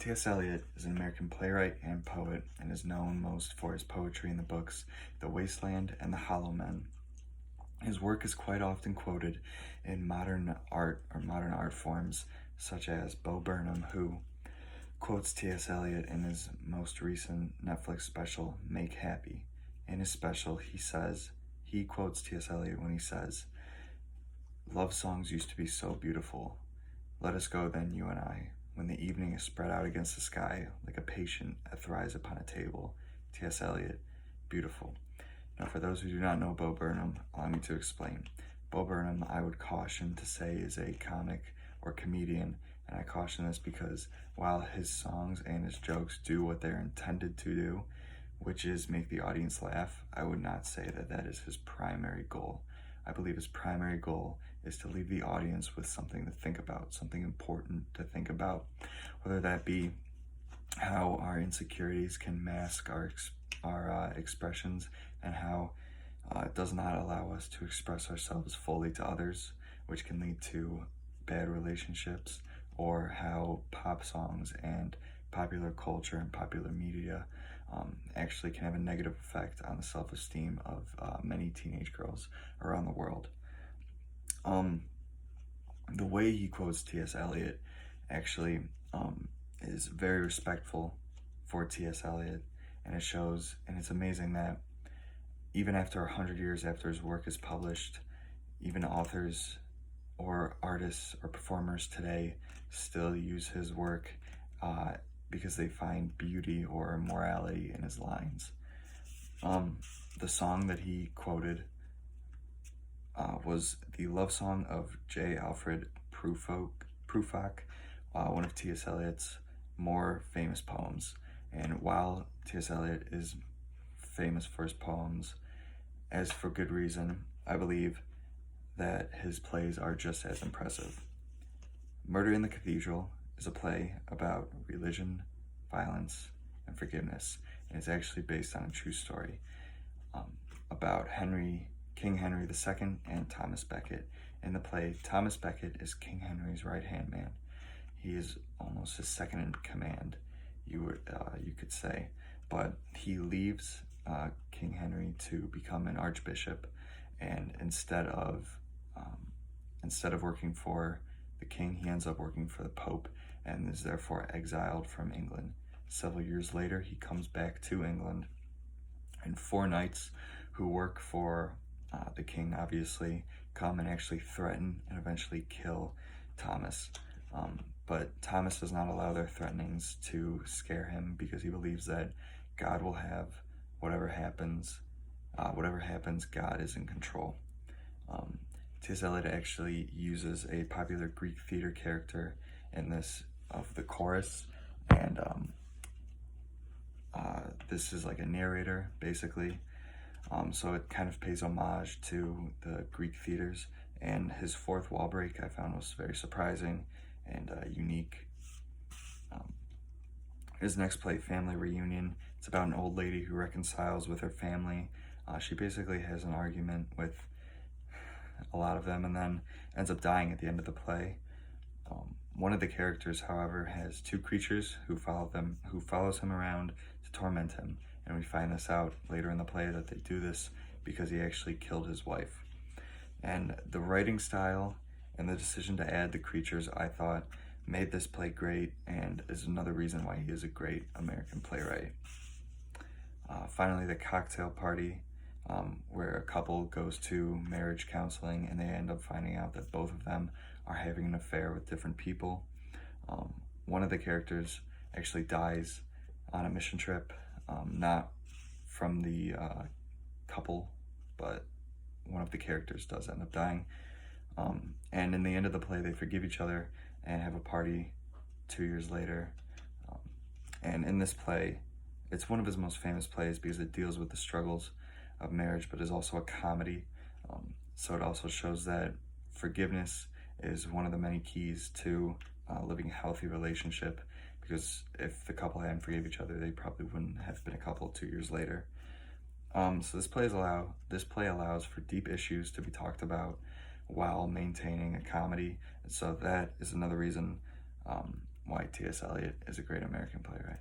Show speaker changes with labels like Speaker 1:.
Speaker 1: T.S. Eliot is an American playwright and poet and is known most for his poetry in the books The Waste Land and The Hollow Men. His work is quite often quoted in modern art or modern art forms, such as Bo Burnham, who quotes T.S. Eliot in his most recent Netflix special, Make Happy. In his special, he quotes T.S. Eliot when he says, "Love songs used to be so beautiful. Let us go then, you and I, when the evening is spread out against the sky like a patient that thrives upon a table." T.S. Eliot, beautiful. Now, for those who do not know Bo Burnham, allow me to explain. Bo Burnham, I would caution to say, is a comic or comedian, and I caution this because while his songs and his jokes do what they're intended to do, which is make the audience laugh, I would not say that that is his primary goal. I believe his primary goal is to leave the audience with something to think about, something important to think about, whether that be how our insecurities can mask our expressions and how it does not allow us to express ourselves fully to others, which can lead to bad relationships, or how pop songs and popular culture and popular media actually can have a negative effect on the self-esteem of many teenage girls around the world. The way he quotes T.S. Eliot actually is very respectful for T.S. Eliot, and it shows, and it's amazing that even after 100 years after his work is published, even authors or artists or performers today still use his work because they find beauty or morality in his lines. The song that he quoted was the love song of J. Alfred Prufrock, one of T.S. Eliot's more famous poems. And while T.S. Eliot is famous for his poems, as for good reason, I believe that his plays are just as impressive. Murder in the Cathedral is a play about religion, violence, and forgiveness, and it's actually based on a true story about King Henry II and Thomas Becket. In the play, Thomas Becket is King Henry's right-hand man. He is almost his second in command, you could say, but he leaves King Henry to become an archbishop, and instead of working for the king, he ends up working for the Pope and is therefore exiled from England. Several years later, he comes back to England, and four knights who work for the king obviously come and actually threaten and eventually kill Thomas. But Thomas does not allow their threatenings to scare him because he believes that God will have whatever happens, God is in control. T.S. Eliot actually uses a popular Greek theater character in this of the chorus, and this is like a narrator basically. So it kind of pays homage to the Greek theaters, and his fourth wall break I found was very surprising and unique. His next play, Family Reunion, it's about an old lady who reconciles with her family. She basically has an argument with a lot of them and then ends up dying at the end of the play. One of the characters, however, has two creatures who follows him around to torment him, and we find this out later in the play that they do this because he actually killed his wife. And the writing style and the decision to add the creatures, I thought, made this play great and is another reason why he is a great American playwright. Finally, The Cocktail Party, where a couple goes to marriage counseling and they end up finding out that both of them are having an affair with different people. One of the characters actually dies on a mission trip, not from the couple, but one of the characters does end up dying. And in the end of the play, they forgive each other and have a party 2 years later. And in this play, it's one of his most famous plays because it deals with the struggles of marriage, but is also a comedy. So it also shows that forgiveness is one of the many keys to living a healthy relationship, because if the couple hadn't forgave each other, they probably wouldn't have been a couple 2 years later. So this play allows for deep issues to be talked about while maintaining a comedy. And so that is another reason why T.S. Eliot is a great American playwright.